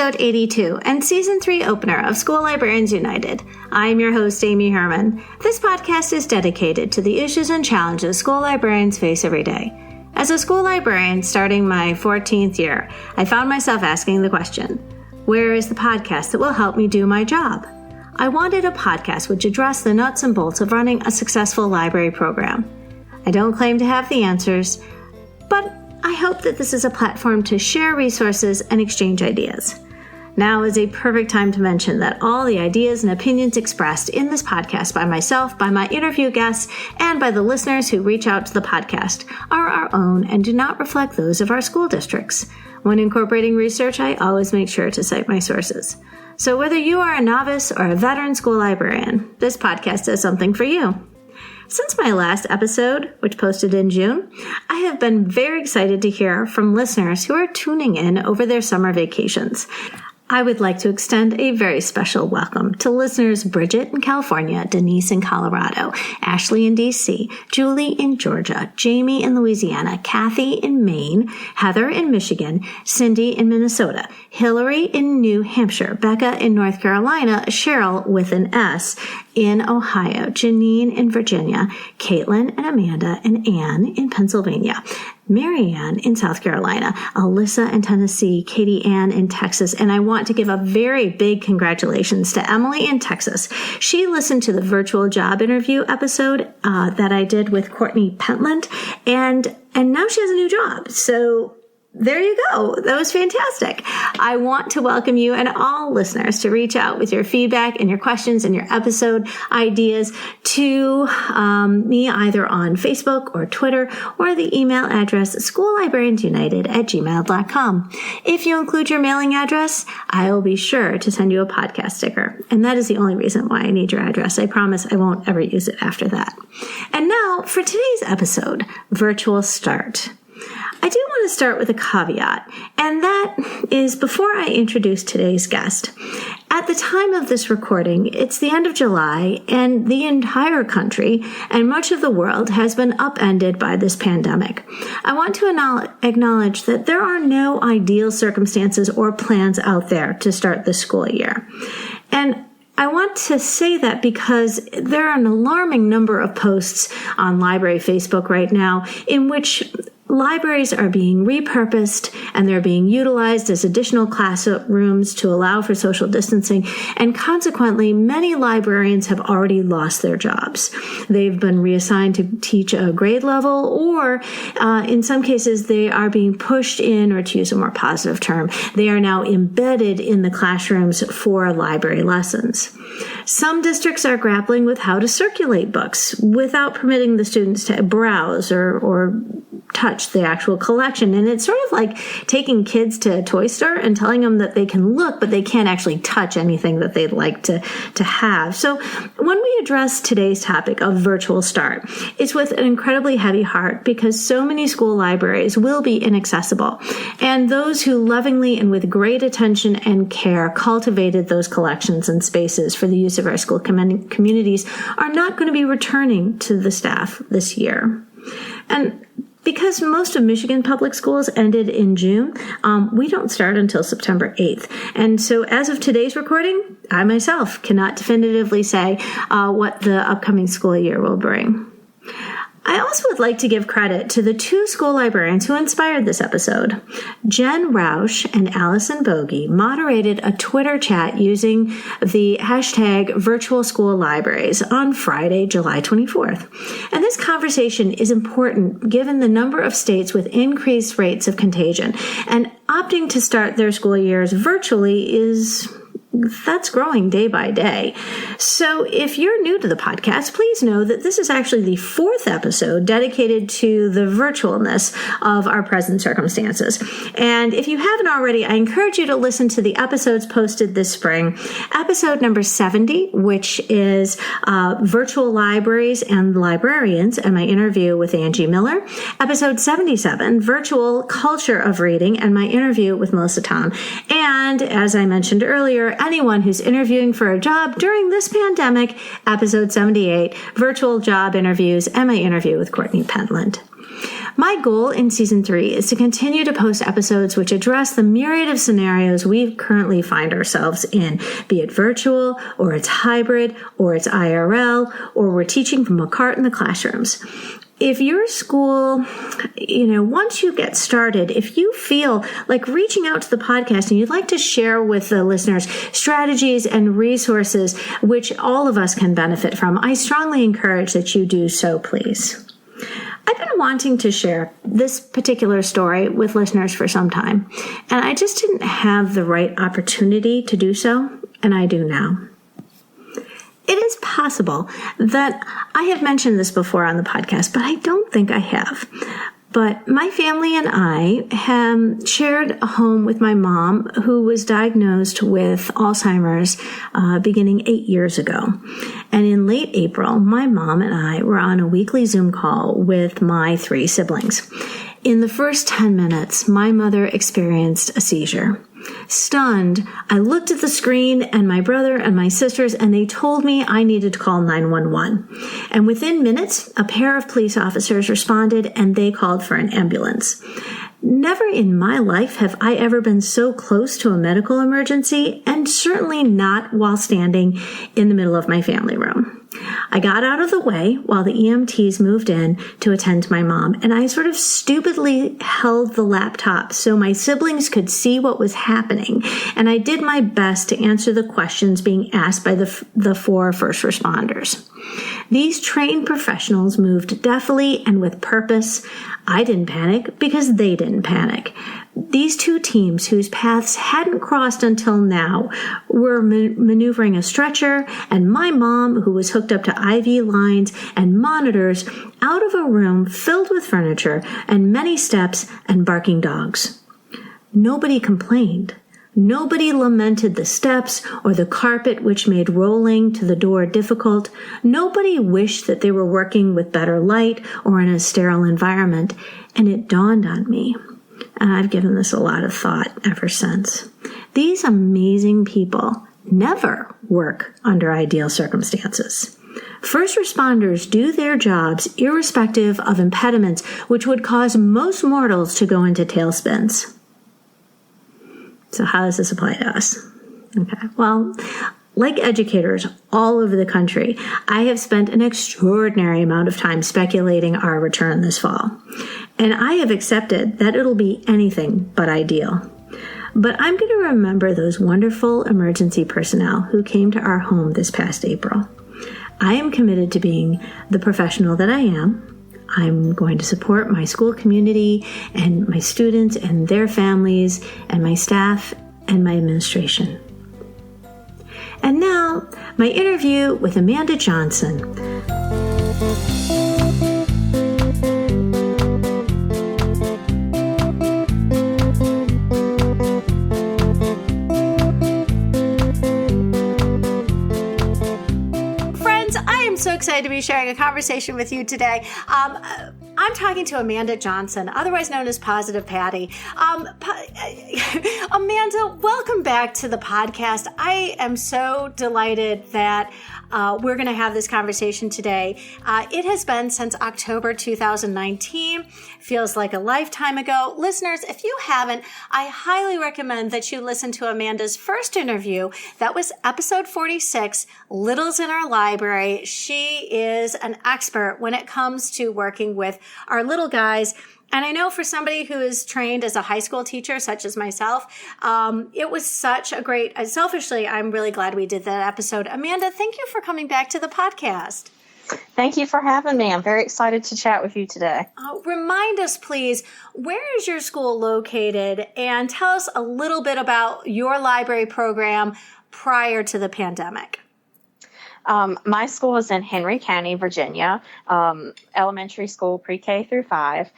episode 82 and season 3 opener of School Librarians United. I'm your host, Amy Herman. This podcast is dedicated to the issues and challenges school librarians face every day. As a school librarian starting my 14th year, I found myself asking the question, where is the podcast that will help me do my job? I wanted a podcast which addressed the nuts and bolts of running a successful library program. I don't claim to have the answers, but I hope that this is a platform to share resources and exchange ideas. Now is a perfect time to mention that all the ideas and opinions expressed in this podcast by myself, by my interview guests, and by the listeners who reach out to the podcast are our own and do not reflect those of our school districts. When incorporating research, I always make sure to cite my sources. So whether you are a novice or a veteran school librarian, this podcast is something for you. Since my last episode, which posted in June, I have been very excited to hear from listeners who are tuning in over their summer vacations. I would like to extend a very special welcome to listeners Bridget in California, Denise in Colorado, Ashley in DC, Julie in Georgia, Jamie in Louisiana, Kathy in Maine, Heather in Michigan, Cindy in Minnesota, Hillary in New Hampshire, Becca in North Carolina, Cheryl with an S in Ohio, Janine in Virginia, Caitlin and Amanda and Ann in Pennsylvania, Marianne in South Carolina, Alyssa in Tennessee, Katie Ann in Texas, and I want to give a very big congratulations to Emily in Texas. She listened to the virtual job interview episode that I did with Courtney Pentland, and now she has a new job. So there you go. That was fantastic. I want to welcome you and all listeners to reach out with your feedback and your questions and your episode ideas to me either on Facebook or Twitter or the email address schoollibrariansunited@gmail.com. If you include your mailing address, I will be sure to send you a podcast sticker. And that is the only reason why I need your address. I promise I won't ever use it after that. And now for today's episode, Virtual Start. I do want to start with a caveat, and that is before I introduce today's guest. At the time of this recording, it's the end of July, and the entire country and much of the world has been upended by this pandemic. I want to acknowledge that there are no ideal circumstances or plans out there to start the school year. And I want to say that because there are an alarming number of posts on library Facebook right now in which libraries are being repurposed and they're being utilized as additional classrooms to allow for social distancing, and consequently, many librarians have already lost their jobs. They've been reassigned to teach a grade level, or in some cases, they are being pushed in, or to use a more positive term, they are now embedded in the classrooms for library lessons. Some districts are grappling with how to circulate books without permitting the students to browse or touch the actual collection. And it's sort of like taking kids to a toy store and telling them that they can look, but they can't actually touch anything that they'd like to have. So when we address today's topic of virtual start, it's with an incredibly heavy heart because so many school libraries will be inaccessible. And those who lovingly and with great attention and care cultivated those collections and spaces for the use of our school communities are not going to be returning to the staff this year. And because most of Michigan public schools ended in June, we don't start until September 8th. And so as of today's recording, I myself cannot definitively say what the upcoming school year will bring. I also would like to give credit to the two school librarians who inspired this episode. Jen Rausch and Allison Bogey moderated a Twitter chat using the hashtag Virtual School Libraries on Friday, July 24th. And this conversation is important given the number of states with increased rates of contagion. And opting to start their school years virtually that's growing day by day. So if you're new to the podcast, please know that this is actually the 4th episode dedicated to the virtualness of our present circumstances. And if you haven't already, I encourage you to listen to the episodes posted this spring. Episode number 70, which is Virtual Libraries and Librarians, and my interview with Angie Miller. Episode 77, Virtual Culture of Reading, and my interview with Melissa Tom. And as I mentioned earlier, anyone who's interviewing for a job during this pandemic, episode 78, Virtual Job Interviews, and my interview with Courtney Pentland. My goal in season 3 is to continue to post episodes which address the myriad of scenarios we currently find ourselves in, be it virtual, or it's hybrid, or it's IRL, or we're teaching from a cart in the classrooms. If your school, once you get started, if you feel like reaching out to the podcast and you'd like to share with the listeners strategies and resources which all of us can benefit from, I strongly encourage that you do so, please. I've been wanting to share this particular story with listeners for some time, and I just didn't have the right opportunity to do so, and I do now. It is possible that I have mentioned this before on the podcast, but I don't think I have. But my family and I have shared a home with my mom, who was diagnosed with Alzheimer's beginning 8 years ago. And in late April, my mom and I were on a weekly Zoom call with my 3 siblings. In the first 10 minutes, my mother experienced a seizure. Stunned, I looked at the screen and my brother and my sisters, and they told me I needed to call 911. And within minutes, a pair of police officers responded and they called for an ambulance. Never in my life have I ever been so close to a medical emergency, and certainly not while standing in the middle of my family room. I got out of the way while the EMTs moved in to attend to my mom, and I sort of stupidly held the laptop so my siblings could see what was happening, and I did my best to answer the questions being asked by the 4 first responders. These trained professionals moved deftly and with purpose. I didn't panic because they didn't panic. These 2 teams, whose paths hadn't crossed until now, were maneuvering a stretcher and my mom, who was hooked up to IV lines and monitors, out of a room filled with furniture and many steps and barking dogs. Nobody complained. Nobody lamented the steps or the carpet which made rolling to the door difficult. Nobody wished that they were working with better light or in a sterile environment. And it dawned on me, and I've given this a lot of thought ever since. These amazing people never work under ideal circumstances. First responders do their jobs irrespective of impediments which would cause most mortals to go into tailspins. So how does this apply to us? Okay, well, like educators all over the country, I have spent an extraordinary amount of time speculating our return this fall. And I have accepted that it'll be anything but ideal. But I'm going to remember those wonderful emergency personnel who came to our home this past April. I am committed to being the professional that I am. I'm going to support my school community and my students and their families and my staff and my administration. And now, my interview with Amanda Johnson. So excited to be sharing a conversation with you today. I'm talking to Amanda Johnson, otherwise known as Positive Patty. Amanda, welcome back to the podcast. I am so delighted that we're going to have this conversation today. It has been since October 2019. Feels like a lifetime ago. Listeners, if you haven't, I highly recommend that you listen to Amanda's first interview. That was episode 46, Littles in Our Library. She is an expert when it comes to working with our little guys. And I know for somebody who is trained as a high school teacher, such as myself, it was such a great, selfishly, I'm really glad we did that episode. Amanda, thank you for coming back to the podcast. Thank you for having me. I'm very excited to chat with you today. Remind us, please, where is your school located? And tell us a little bit about your library program prior to the pandemic. My school is in Henry County, Virginia, elementary school, pre-K through 5.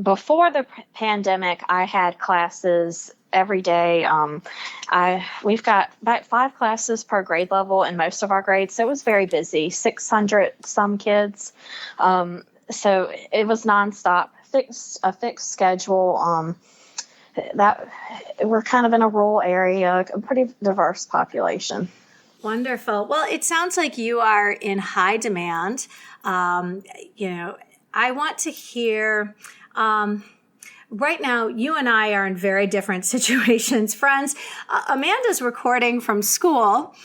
Before the pandemic, I had classes every day. We've got about 5 classes per grade level in most of our grades, so it was very busy, 600 some kids. So it was nonstop, a fixed schedule. That we're kind of in a rural area, a pretty diverse population. Wonderful. Well, it sounds like you are in high demand. I want to hear, right now, you and I are in very different situations. Friends, Amanda's recording from school,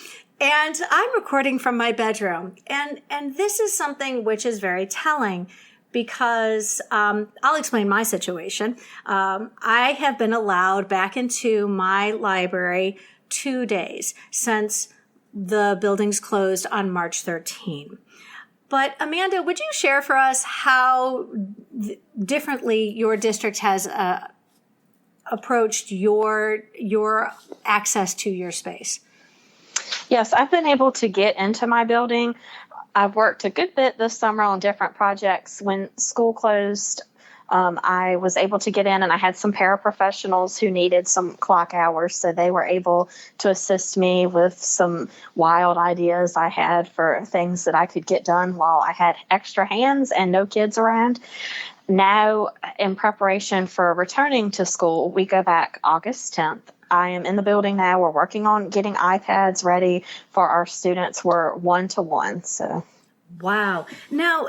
and I'm recording from my bedroom. And this is something which is very telling because I'll explain my situation. I have been allowed back into my library 2 days since the buildings closed on March 13. But Amanda, would you share for us how differently your district has approached your access to your space? Yes, I've been able to get into my building. I've worked a good bit this summer on different projects. When school closed, I was able to get in, and I had some paraprofessionals who needed some clock hours, so they were able to assist me with some wild ideas I had for things that I could get done while I had extra hands and no kids around. Now, in preparation for returning to school, we go back August 10th. I am in the building now. We're working on getting iPads ready for our students. We're 1-to-1, so. Wow. Now,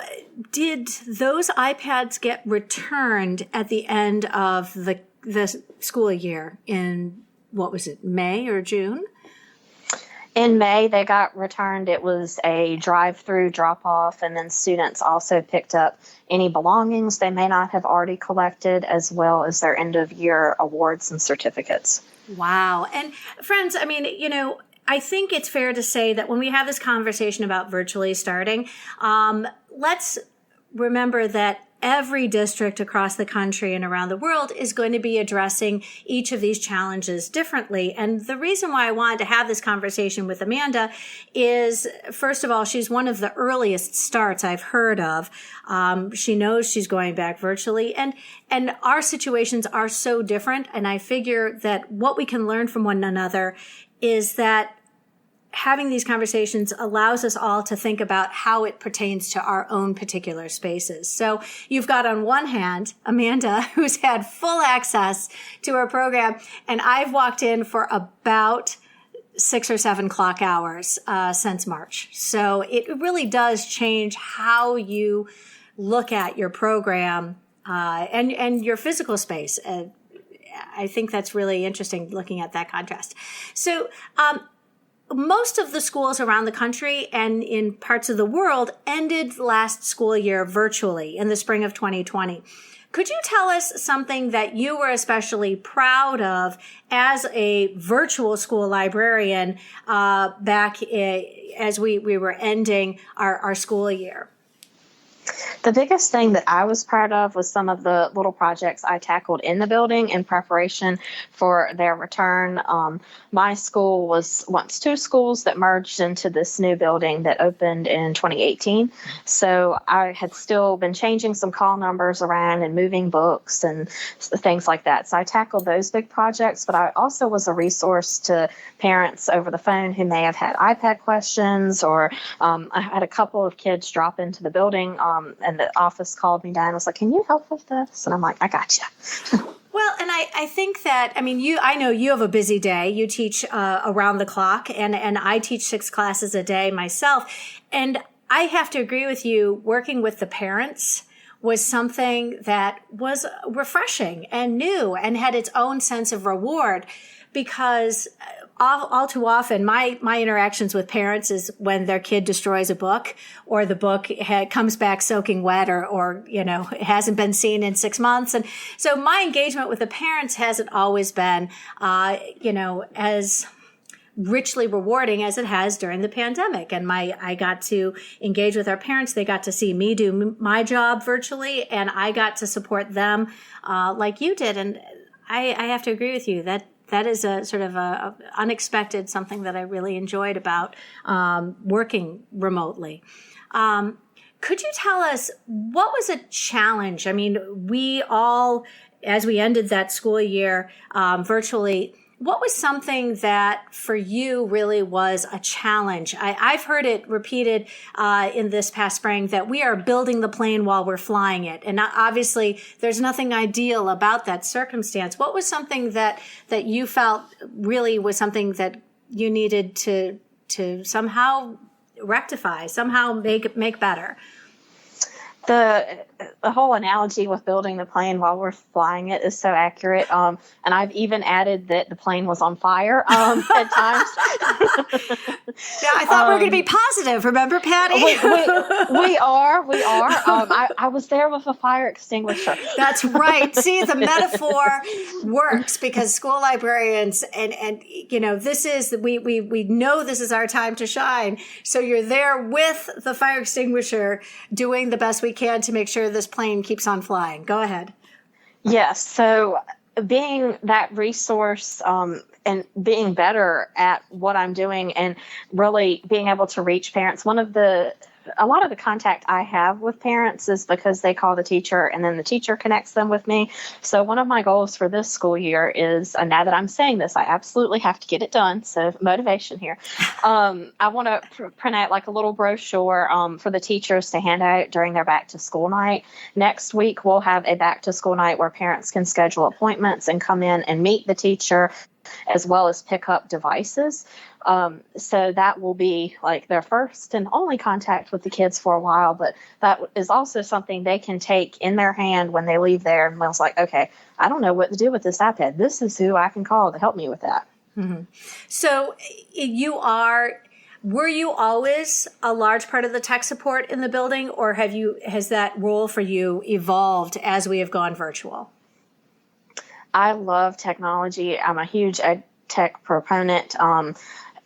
did those iPads get returned at the end of the school year in, what was it, May or June? In May, they got returned. It was a drive-through drop-off, and then students also picked up any belongings they may not have already collected, as well as their end-of-year awards and certificates. Wow. And friends, I mean, I think it's fair to say that when we have this conversation about virtually starting, let's remember that every district across the country and around the world is going to be addressing each of these challenges differently. And the reason why I wanted to have this conversation with Amanda is, first of all, she's one of the earliest starts I've heard of. She knows she's going back virtually, and our situations are so different. And I figure that what we can learn from one another is that having these conversations allows us all to think about how it pertains to our own particular spaces. So you've got on one hand, Amanda, who's had full access to her program, and I've walked in for about 6 or 7 clock hours since March. So it really does change how you look at your program and your physical space. I think that's really interesting looking at that contrast. So most of the schools around the country and in parts of the world ended last school year virtually in the spring of 2020. Could you tell us something that you were especially proud of as a virtual school librarian back as we were ending our school year? The biggest thing that I was proud of was some of the little projects I tackled in the building in preparation for their return. My school was once 2 schools that merged into this new building that opened in 2018. So I had still been changing some call numbers around and moving books and things like that. So I tackled those big projects, but I also was a resource to parents over the phone who may have had iPad questions, or I had a couple of kids drop into the building and the office called me down and was like, "Can you help with this?" And I'm like, "I got you." Well, and I think that, I mean, I know you have a busy day. You teach around the clock, and I teach 6 classes a day myself. And I have to agree with you, working with the parents was something that was refreshing and new and had its own sense of reward, because all too often my interactions with parents is when their kid destroys a book, or the book comes back soaking wet, or it hasn't been seen in 6 months. And so my engagement with the parents hasn't always been as richly rewarding as it has during the pandemic. And I got to engage with our parents. They got to see me do my job virtually, and I got to support them like you did. And I have to agree with you that is a sort of a unexpected something that I really enjoyed about working remotely. Could you tell us, what was a challenge? I mean, we all, as we ended that school year virtually, what was something that for you really was a challenge? I've heard it repeated in this past spring that we are building the plane while we're flying it. And obviously, there's nothing ideal about that circumstance. What was something that you felt really was something that you needed to somehow rectify, somehow make better? The whole analogy with building the plane while we're flying it is so accurate. And I've even added that the plane was on fire at times. Yeah, I thought we were going to be positive. Remember, Patty? We are. I was there with a fire extinguisher. That's right. See, the metaphor works because school librarians and this is we know this is our time to shine. So you're there with the fire extinguisher, doing the best we can to make sure this plane keeps on flying. Go ahead. Yes. So being that resource and being better at what I'm doing and really being able to reach parents. A lot of the contact I have with parents is because they call the teacher and then the teacher connects them with me. So one of my goals for this school year is, now that I'm saying this, I absolutely have to get it done. So motivation here. I want to print out like a little brochure for the teachers to hand out during their back to school night. Next week, we'll have a back to school night where parents can schedule appointments and come in and meet the teacher, as well as pick up devices. So that will be like their first and only contact with the kids for a while, but that is also something they can take in their hand when they leave there. And Mel's like, okay, I don't know what to do with this iPad. This is who I can call to help me with that. Mm-hmm. So were you always a large part of the tech support in the building, or has that role for you evolved as we have gone virtual? I love technology. I'm a huge ed tech proponent.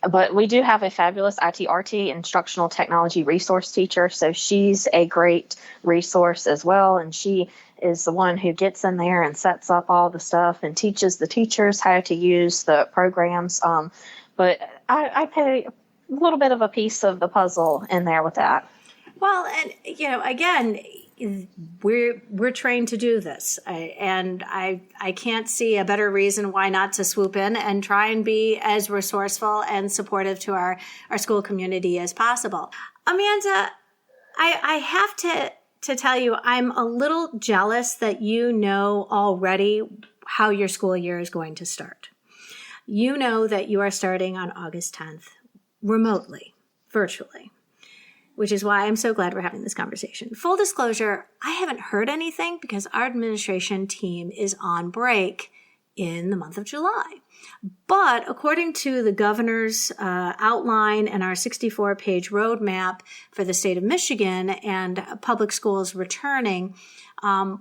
But we do have a fabulous ITRT, instructional technology resource teacher. So she's a great resource as well. And she is the one who gets in there and sets up all the stuff and teaches the teachers how to use the programs. But I play a little bit of a piece of the puzzle in there with that. Well, and, again, we're trained to do this. I can't see a better reason why not to swoop in and try and be as resourceful and supportive to our school community as possible. Amanda, I have to tell you, I'm a little jealous that you know already how your school year is going to start. You know that you are starting on August 10th, remotely, virtually, which is why I'm so glad we're having this conversation. Full disclosure, I haven't heard anything because our administration team is on break in the month of July. But according to the governor's outline and our 64-page roadmap for the state of Michigan and public schools returning,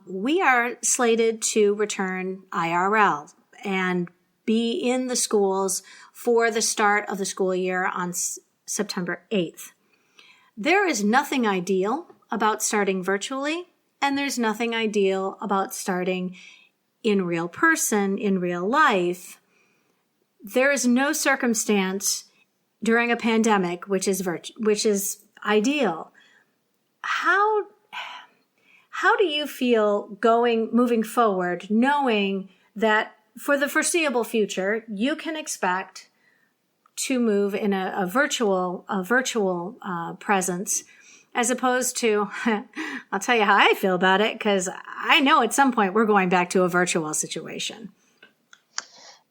we are slated to return IRL and be in the schools for the start of the school year on September 8th. There is nothing ideal about starting virtually, and there's nothing ideal about starting in real person, in real life. There is no circumstance during a pandemic which is ideal. How do you feel moving forward, knowing that for the foreseeable future you can expect to move in a virtual presence, as opposed to, I'll tell you how I feel about it, because I know at some point we're going back to a virtual situation.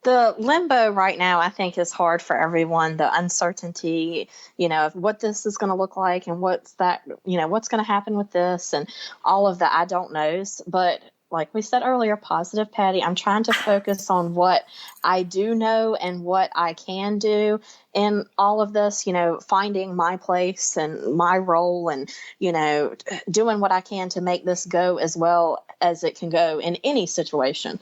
The limbo right now, I think, is hard for everyone. The uncertainty, of what this is going to look like and what's going to happen with this and all of the I don't knows. But like we said earlier, positive Patty, I'm trying to focus on what I do know and what I can do in all of this, finding my place and my role and, doing what I can to make this go as well as it can go in any situation.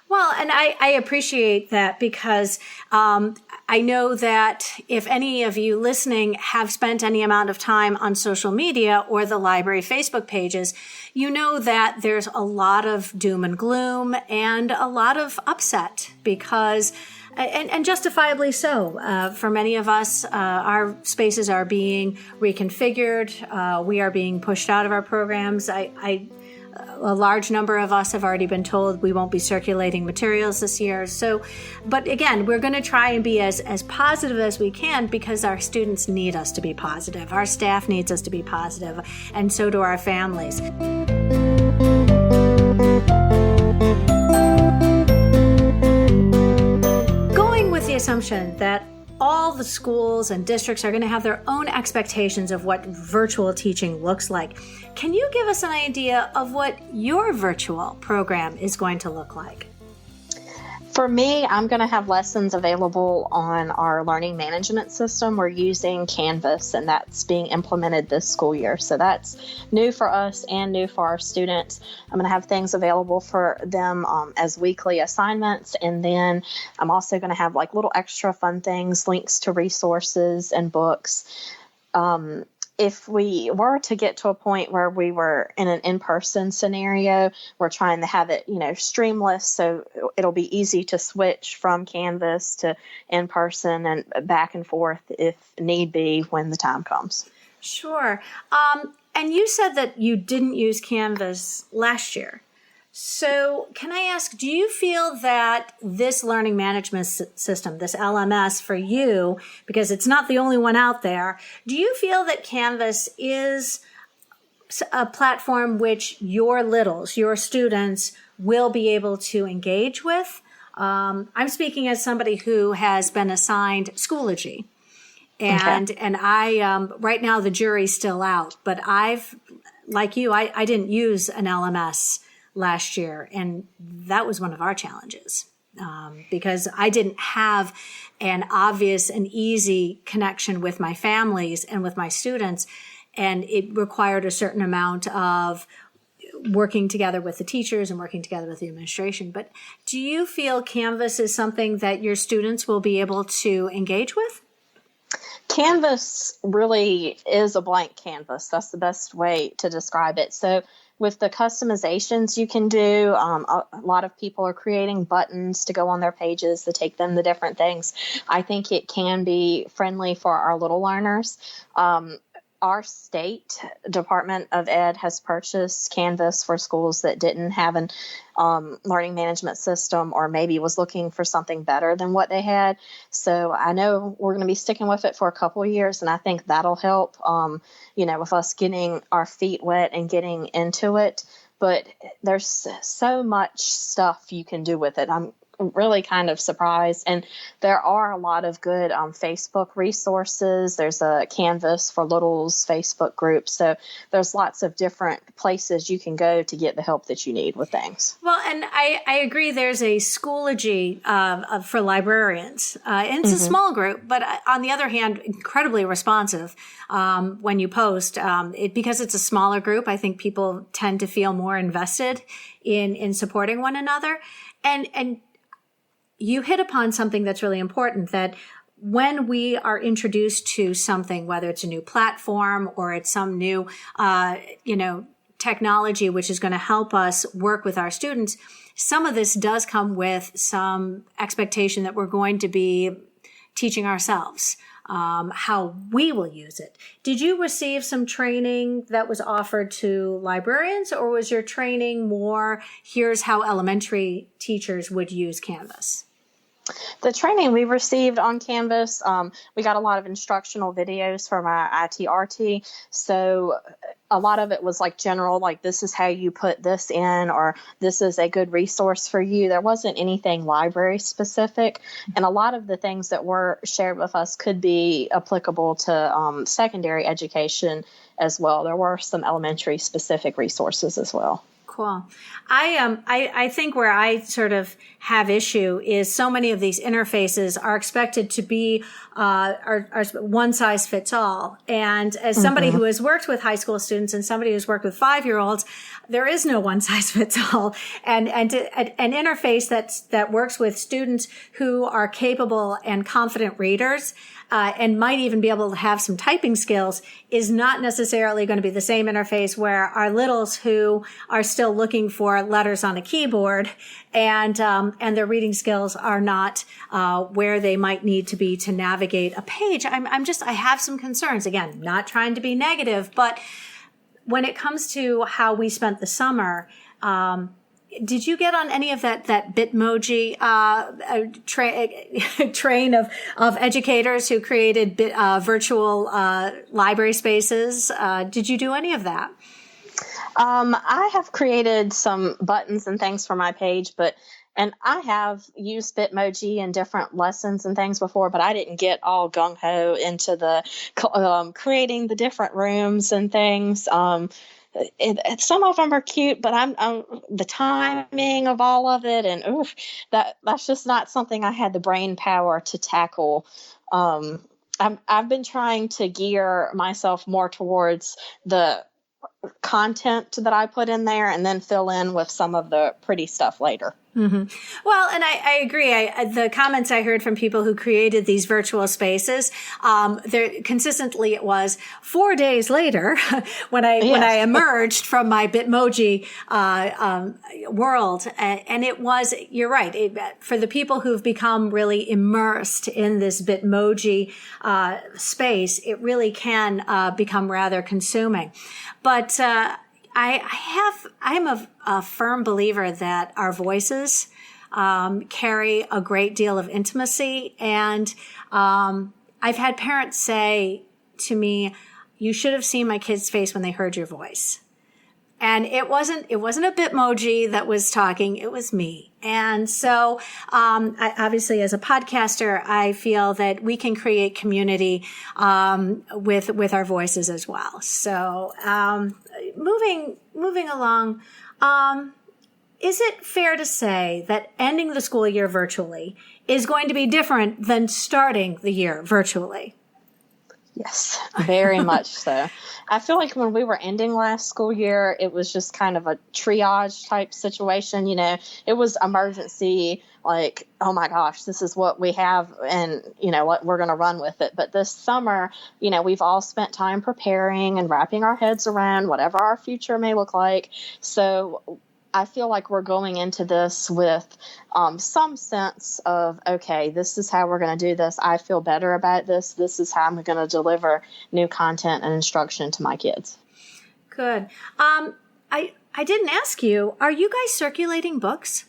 Well, and I appreciate that because I know that if any of you listening have spent any amount of time on social media or the library Facebook pages, you know that there's a lot of doom and gloom and a lot of upset because, and justifiably so, for many of us, our spaces are being reconfigured. We are being pushed out of our programs. A large number of us have already been told we won't be circulating materials this year. So, but again, we're going to try and be as positive as we can because our students need us to be positive. Our staff needs us to be positive, and so do our families. Going with the assumption that all the schools and districts are going to have their own expectations of what virtual teaching looks like. Can you give us an idea of what your virtual program is going to look like? For me, I'm going to have lessons available on our learning management system. We're using Canvas, and that's being implemented this school year. So that's new for us and new for our students. I'm going to have things available for them as weekly assignments. And then I'm also going to have like little extra fun things, links to resources and books. If we were to get to a point where we were in an in-person scenario, we're trying to have it, streamless, so it'll be easy to switch from Canvas to in-person and back and forth if need be when the time comes. Sure. And you said that you didn't use Canvas last year. So can I ask, do you feel that this learning management system, this LMS for you, because it's not the only one out there, do you feel that Canvas is a platform which your littles, your students, will be able to engage with? I'm speaking as somebody who has been assigned Schoology. And I, right now the jury's still out, but like you, I didn't use an LMS last year, and that was one of our challenges because I didn't have an obvious and easy connection with my families and with my students, and it required a certain amount of working together with the teachers and working together with the administration. But do you feel Canvas is something that your students will be able to engage with? Canvas really is a blank canvas. That's the best way to describe it. So with the customizations you can do, a lot of people are creating buttons to go on their pages to take them to different things. I think it can be friendly for our little learners. Our state Department of Ed has purchased Canvas for schools that didn't have an learning management system, or maybe was looking for something better than what they had. So I know we're going to be sticking with it for a couple of years, and I think that'll help, with us getting our feet wet and getting into it. But there's so much stuff you can do with it. I'm really kind of surprised. And there are a lot of good Facebook resources. There's a Canvas for Littles Facebook group. So there's lots of different places you can go to get the help that you need with things. Well, and I agree there's a Schoology for librarians. And it's a small group, but on the other hand, incredibly responsive when you post. Because it's a smaller group, I think people tend to feel more invested in supporting one another. And you hit upon something that's really important, that when we are introduced to something, whether it's a new platform or it's some new, technology which is going to help us work with our students, some of this does come with some expectation that we're going to be teaching ourselves how we will use it. Did you receive some training that was offered to librarians, or was your training more, here's how elementary teachers would use Canvas? The training we received on Canvas, we got a lot of instructional videos from our ITRT. So a lot of it was like general, like this is how you put this in, or this is a good resource for you. There wasn't anything library specific. And a lot of the things that were shared with us could be applicable to secondary education as well. There were some elementary specific resources as well. Cool. I think where I sort of have issue is so many of these interfaces are expected to be are one size fits all. And as somebody who has worked with high school students and somebody who's worked with 5-year-olds, there is no one size fits all. And an interface that works with students who are capable and confident readers and might even be able to have some typing skills is not necessarily going to be the same interface where our littles who are still looking for letters on a keyboard and their reading skills are not where they might need to be to navigate a page. I have some concerns. Again, not trying to be negative, but when it comes to how we spent the summer, did you get on any of that Bitmoji train of educators who created virtual library spaces? Did you do any of that? I have created some buttons and things for my page, but And I have used Bitmoji in different lessons and things before, but I didn't get all gung-ho into the creating the different rooms and things. Some of them are cute, but I'm the timing of all of it, and that's just not something I had the brain power to tackle. I've been trying to gear myself more towards the content that I put in there and then fill in with some of the pretty stuff later. Mm-hmm. Well, and I agree. The comments I heard from people who created these virtual spaces, consistently it was 4 days later when I emerged from my Bitmoji world, and it was, you're right, for the people who've become really immersed in this Bitmoji space, it really can become rather consuming. But I'm a firm believer that our voices carry a great deal of intimacy. And I've had parents say to me, "You should have seen my kid's face when they heard your voice." And it wasn't a Bitmoji that was talking, it was me. And so, obviously as a podcaster, I feel that we can create community, with our voices as well. So, moving along, is it fair to say that ending the school year virtually is going to be different than starting the year virtually? Yes, very much so. I feel like when we were ending last school year, it was just kind of a triage type situation. It was emergency, like, oh my gosh, this is what we have, and what we're going to run with it. But this summer, we've all spent time preparing and wrapping our heads around whatever our future may look like. So I feel like we're going into this with some sense of, okay, this is how we're going to do this. I feel better about this. This is how I'm going to deliver new content and instruction to my kids. Good. I didn't ask you, are you guys circulating books?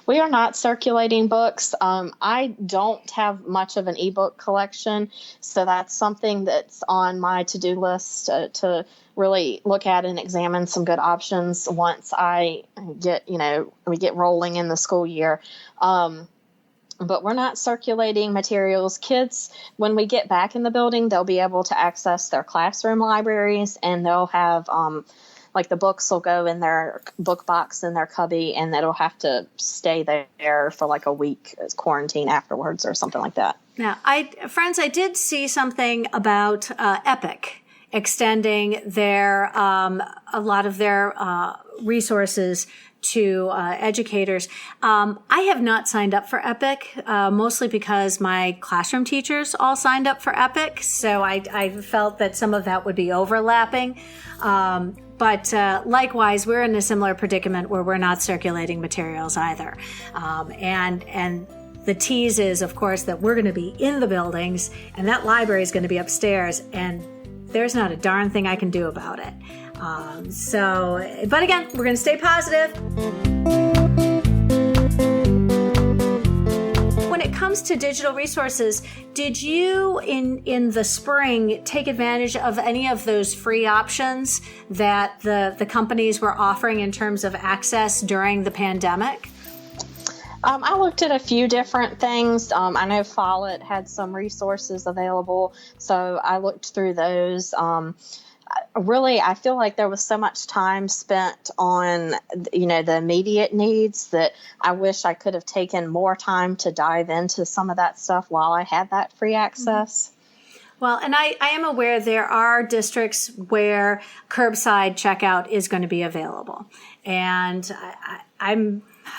We are not circulating books. I don't have much of an ebook collection, so that's something that's on my to-do list to really look at and examine some good options once I we get rolling in the school year. But we're not circulating materials. Kids, when we get back in the building, they'll be able to access their classroom libraries, and they'll have the books will go in their book box in their cubby, and it'll have to stay there for like a week as quarantine afterwards or something like that. Now, I did see something about Epic extending a lot of their resources to educators. I have not signed up for Epic, mostly because my classroom teachers all signed up for Epic, so I felt that some of that would be overlapping. But likewise, we're in a similar predicament where we're not circulating materials either. And the tease is, of course, that we're going to be in the buildings, and that library is going to be upstairs, and there's not a darn thing I can do about it. But again, we're going to stay positive. When it comes to digital resources, did you in the spring take advantage of any of those free options that the companies were offering in terms of access during the pandemic? I looked at a few different things. I know Follett had some resources available, so I looked through those. Really, I feel like there was so much time spent on, the immediate needs that I wish I could have taken more time to dive into some of that stuff while I had that free access. Well, and I am aware there are districts where curbside checkout is going to be available. And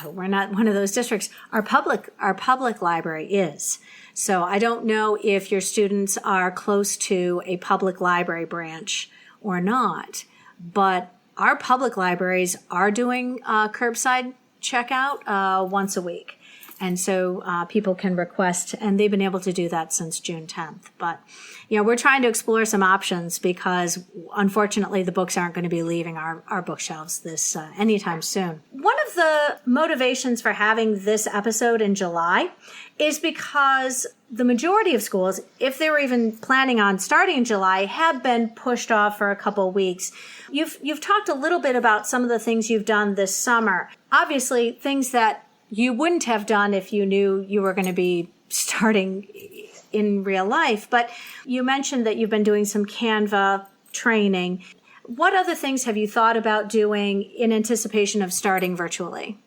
we're not one of those districts. Our public library is. So I don't know if your students are close to a public library branch or not, but our public libraries are doing curbside checkout once a week. And so people can request, and they've been able to do that since June 10th. But, we're trying to explore some options because, unfortunately, the books aren't going to be leaving our bookshelves this anytime soon. One of the motivations for having this episode in July is because the majority of schools, if they were even planning on starting in July, have been pushed off for a couple of weeks. You've talked a little bit about some of the things you've done this summer. Obviously, things that you wouldn't have done if you knew you were going to be starting in real life. But you mentioned that you've been doing some Canva training. What other things have you thought about doing in anticipation of starting virtually?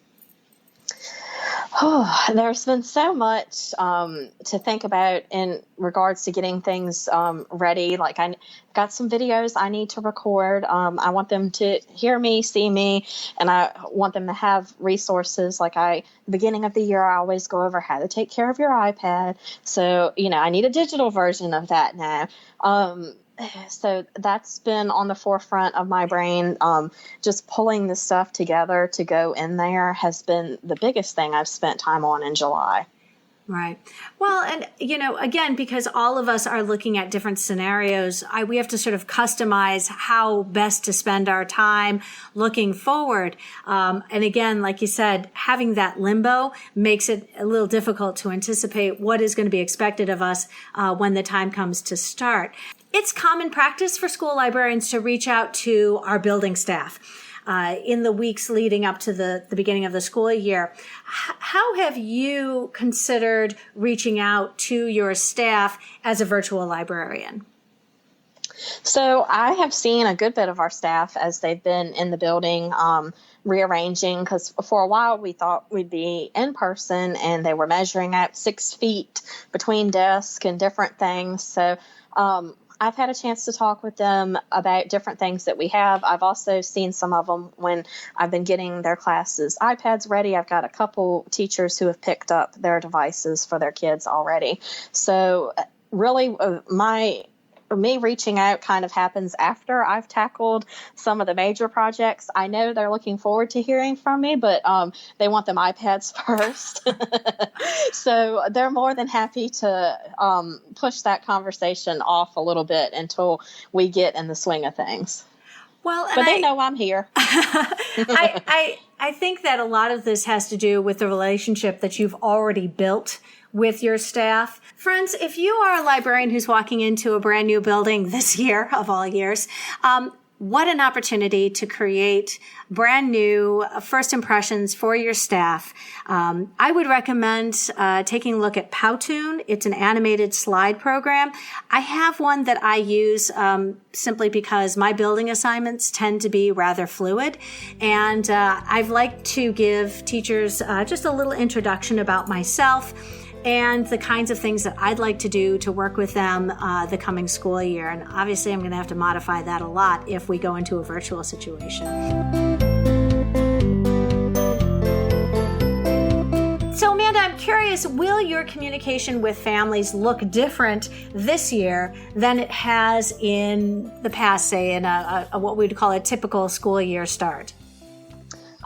Oh, there's been so much to think about in regards to getting things ready. Like I got some videos I need to record. I want them to hear me, see me, and I want them to have resources. Beginning of the year, I always go over how to take care of your iPad. So, I need a digital version of that now. So that's been on the forefront of my brain. Just pulling the stuff together to go in there has been the biggest thing I've spent time on in July. Right. Well, and, again, because all of us are looking at different scenarios, we have to sort of customize how best to spend our time looking forward. And again, like you said, having that limbo makes it a little difficult to anticipate what is going to be expected of us when the time comes to start. It's common practice for school librarians to reach out to our building staff in the weeks leading up to the beginning of the school year. How have you considered reaching out to your staff as a virtual librarian? So I have seen a good bit of our staff as they've been in the building rearranging, because for a while we thought we'd be in person and they were measuring out 6 feet between desks and different things. So I've had a chance to talk with them about different things that we have. I've also seen some of them when I've been getting their classes iPads ready. I've got a couple teachers who have picked up their devices for their kids already. So really me reaching out kind of happens after I've tackled some of the major projects. I know they're looking forward to hearing from me, but they want them iPads first. So they're more than happy to push that conversation off a little bit until we get in the swing of things. Well, but they know I'm here. I think that a lot of this has to do with the relationship that you've already built with your staff. Friends, if you are a librarian who's walking into a brand new building this year of all years, what an opportunity to create brand new first impressions for your staff. I would recommend taking a look at Powtoon. It's an animated slide program. I have one that I use simply because my building assignments tend to be rather fluid. And I've liked to give teachers just a little introduction about myself and the kinds of things that I'd like to do to work with them the coming school year. And obviously, I'm going to have to modify that a lot if we go into a virtual situation. So, Amanda, I'm curious, will your communication with families look different this year than it has in the past, say, in a what we'd call a typical school year start?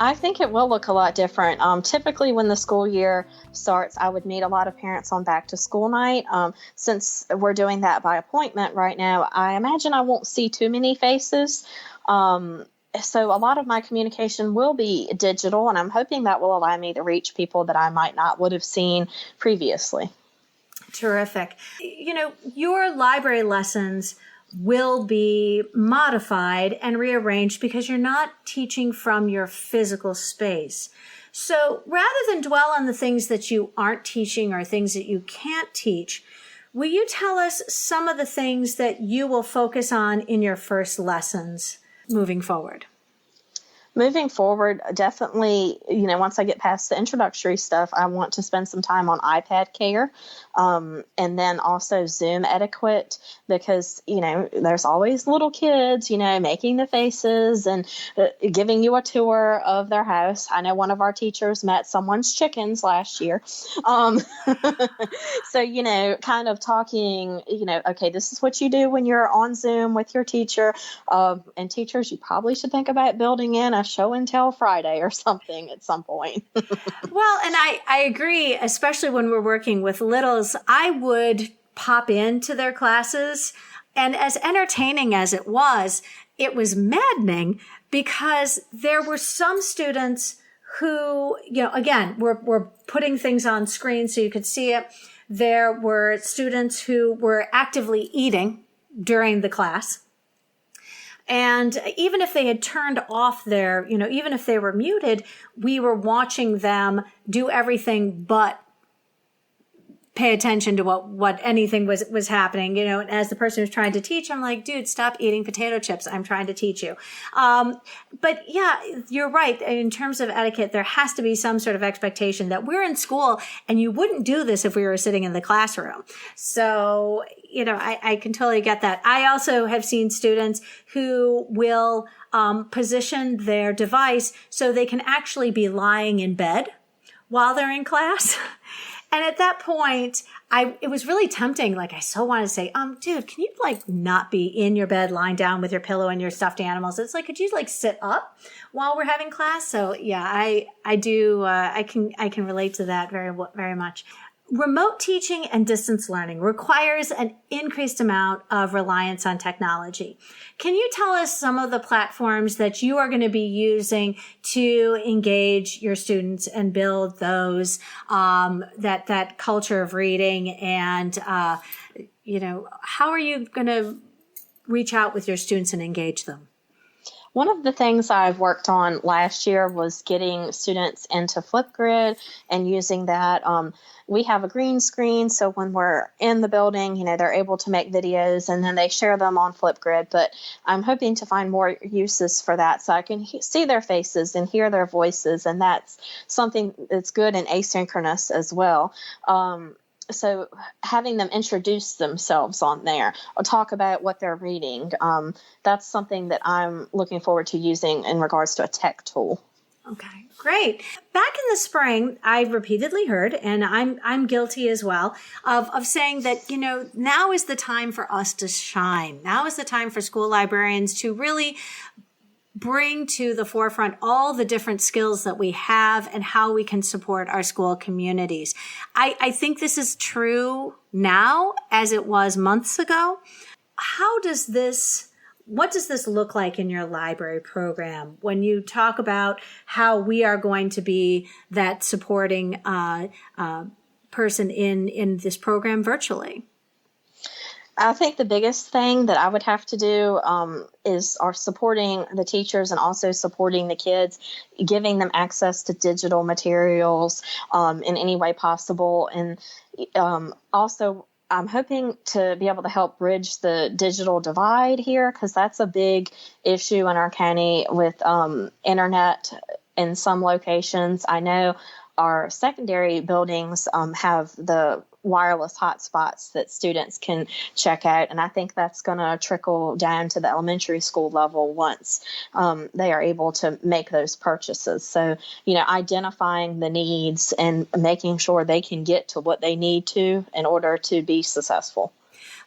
I think it will look a lot different. Typically, when the school year starts, I would meet a lot of parents on back to school night. Since we're doing that by appointment right now, I imagine I won't see too many faces. So a lot of my communication will be digital, and I'm hoping that will allow me to reach people that I might not would have seen previously. Terrific. Your library lessons will be modified and rearranged because you're not teaching from your physical space. So rather than dwell on the things that you aren't teaching or things that you can't teach, will you tell us some of the things that you will focus on in your first lessons moving forward? Moving forward, definitely, once I get past the introductory stuff, I want to spend some time on iPad care, and then also Zoom etiquette, because, there's always little kids, making the faces and giving you a tour of their house. I know one of our teachers met someone's chickens last year. So, kind of talking, okay, this is what you do when you're on Zoom with your teacher. And teachers, you probably should think about building in a show and tell Friday or something at some point. Well, and I agree, especially when we're working with littles. I would pop into their classes, and as entertaining as it was maddening because there were some students who, again, were putting things on screen so you could see it. There were students who were actively eating during the class. And even if they had turned off even if they were muted, we were watching them do everything but pay attention to what anything was happening. As the person who's trying to teach, I'm like, dude, stop eating potato chips. I'm trying to teach you. But yeah, you're right. In terms of etiquette, there has to be some sort of expectation that we're in school and you wouldn't do this if we were sitting in the classroom. So, I can totally get that. I also have seen students who will position their device so they can actually be lying in bed while they're in class. And at that point, it was really tempting. Like, I so wanted to say, dude, can you not be in your bed lying down with your pillow and your stuffed animals? It's like, could you sit up while we're having class? So yeah, I do, I can relate to that very, very much. Remote teaching and distance learning requires an increased amount of reliance on technology. Can you tell us some of the platforms that you are going to be using to engage your students and build those, that culture of reading, and, how are you going to reach out with your students and engage them? One of the things I've worked on last year was getting students into Flipgrid and using that. We have a green screen, so when we're in the building, they're able to make videos and then they share them on Flipgrid. But I'm hoping to find more uses for that so I can see their faces and hear their voices, and that's something that's good and asynchronous as well. So having them introduce themselves on there or talk about what they're reading, that's something that I'm looking forward to using in regards to a tech tool. Okay, great. Back in the spring, I've repeatedly heard, and I'm guilty as well, of saying that, now is the time for us to shine. Now is the time for school librarians to really bring to the forefront all the different skills that we have and how we can support our school communities. I think this is true now as it was months ago. What does this look like in your library program when you talk about how we are going to be that supporting person in this program virtually? I think the biggest thing that I would have to do is supporting the teachers and also supporting the kids, giving them access to digital materials in any way possible. And also, I'm hoping to be able to help bridge the digital divide here, because that's a big issue in our county with internet in some locations. I know our secondary buildings have the wireless hotspots that students can check out, and I think that's going to trickle down to the elementary school level once they are able to make those purchases. So, identifying the needs and making sure they can get to what they need to in order to be successful.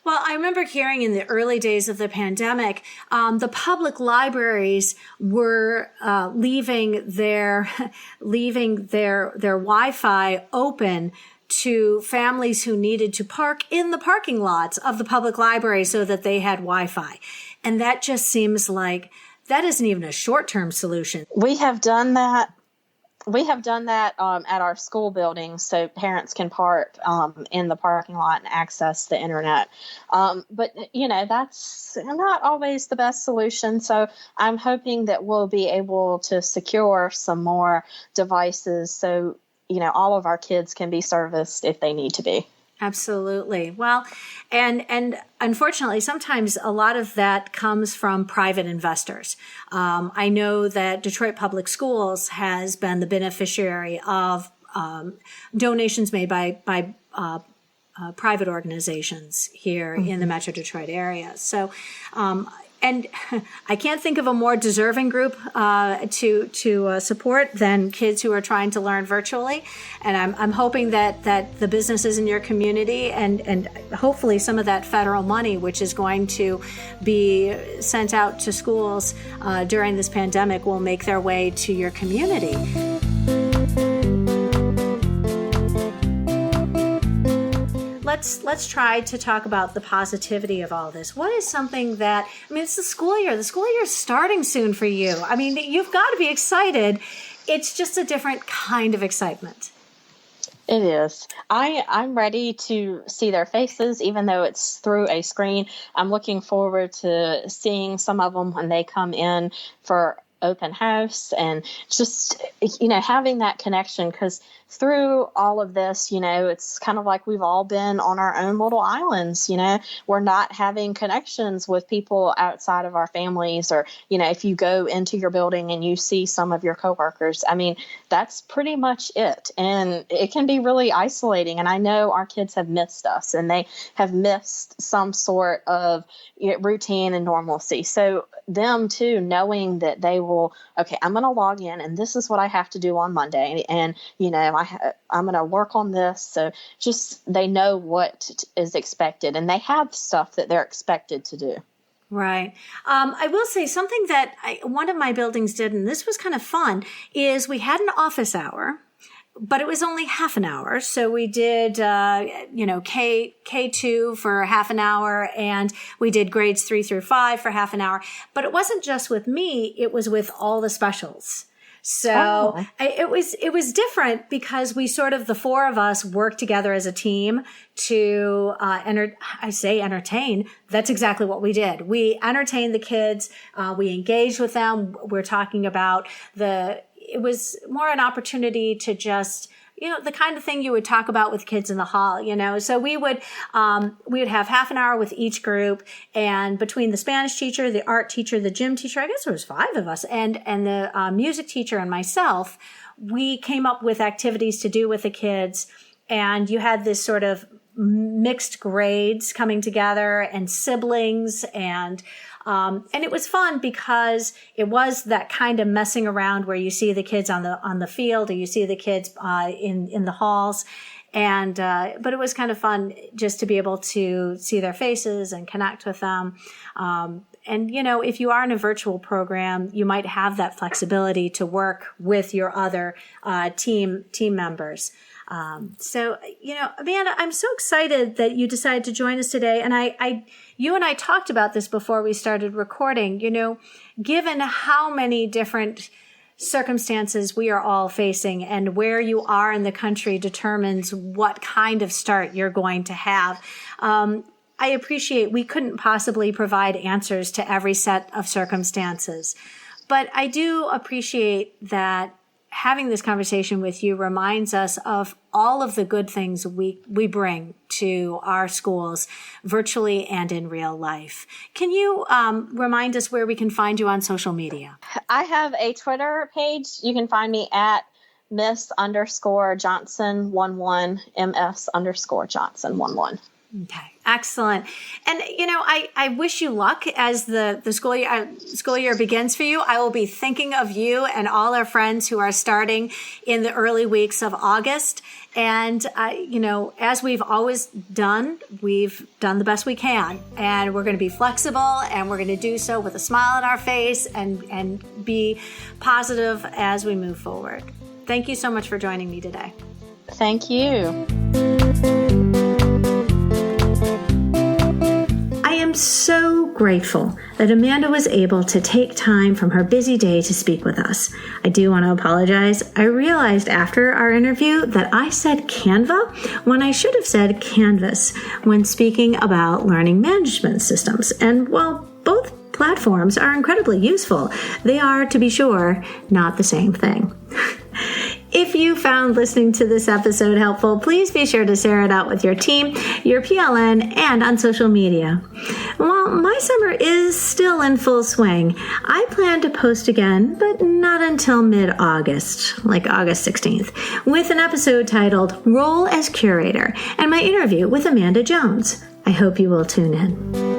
Well, I remember hearing in the early days of the pandemic, the public libraries were leaving their Wi-Fi open to families who needed to park in the parking lots of the public library so that they had Wi-Fi. And that just seems like that isn't even a short-term solution. We have done that. At our school buildings so parents can park in the parking lot and access the internet. But, that's not always the best solution. So I'm hoping that we'll be able to secure some more devices so, all of our kids can be serviced if they need to be. Absolutely. Well, and unfortunately, sometimes a lot of that comes from private investors. I know that Detroit Public Schools has been the beneficiary of donations made by private organizations here in the Metro Detroit area. So And I can't think of a more deserving group to support than kids who are trying to learn virtually. And I'm hoping that the businesses in your community and hopefully some of that federal money, which is going to be sent out to schools during this pandemic, will make their way to your community. Let's try to talk about the positivity of all this. What is something that, it's the school year. The school year is starting soon for you. You've got to be excited. It's just a different kind of excitement. It is. I'm ready to see their faces, even though it's through a screen. I'm looking forward to seeing some of them when they come in for open house and just, having that connection, because through all of this, it's kind of like we've all been on our own little islands. We're not having connections with people outside of our families, or, if you go into your building and you see some of your coworkers, that's pretty much it. And it can be really isolating. And I know our kids have missed us, and they have missed some sort of routine and normalcy. So them too, knowing that they will, okay, I'm going to log in and this is what I have to do on Monday. And, I'm going to work on this. So just, they know what is expected, and they have stuff that they're expected to do. Right. I will say something that one of my buildings did, and this was kind of fun, is we had an office hour, but it was only half an hour. So we did, K2 for half an hour, and we did grades 3 through 5 for half an hour. But it wasn't just with me. It was with all the specials. So it was different because we sort of, the four of us worked together as a team to, entertain. That's exactly what we did. We entertained the kids. We engaged with them. We're talking about it was more an opportunity to just, the kind of thing you would talk about with kids in the hall, So we would have half an hour with each group, and between the Spanish teacher, the art teacher, the gym teacher, I guess there was 5 of us, and the music teacher and myself, we came up with activities to do with the kids. And you had this sort of mixed grades coming together, and siblings, and it was fun because it was that kind of messing around where you see the kids on the field, or you see the kids in the halls, and but it was kind of fun just to be able to see their faces and connect with them. And if you are in a virtual program, you might have that flexibility to work with your other team members. So, Amanda, I'm so excited that you decided to join us today. And you and I talked about this before we started recording, given how many different circumstances we are all facing, and where you are in the country determines what kind of start you're going to have. I appreciate we couldn't possibly provide answers to every set of circumstances, but I do appreciate that having this conversation with you reminds us of all of the good things we bring to our schools, virtually and in real life. Can you remind us where we can find you on social media? I have a Twitter page. You can find me at Miss_Johnson11, MS_Johnson11. Okay, excellent. And, I wish you luck as the school year begins for you. I will be thinking of you and all our friends who are starting in the early weeks of August. And, as we've always done, we've done the best we can. And we're going to be flexible, and we're going to do so with a smile on our face and be positive as we move forward. Thank you so much for joining me today. Thank you. I am so grateful that Amanda was able to take time from her busy day to speak with us. I do want to apologize. I realized after our interview that I said Canva when I should have said Canvas when speaking about learning management systems. And while both platforms are incredibly useful, they are, to be sure, not the same thing. If you found listening to this episode helpful, please be sure to share it out with your team, your PLN, and on social media. While my summer is still in full swing, I plan to post again, but not until mid-August, like August 16th, with an episode titled Role as Curator and my interview with Amanda Jones. I hope you will tune in.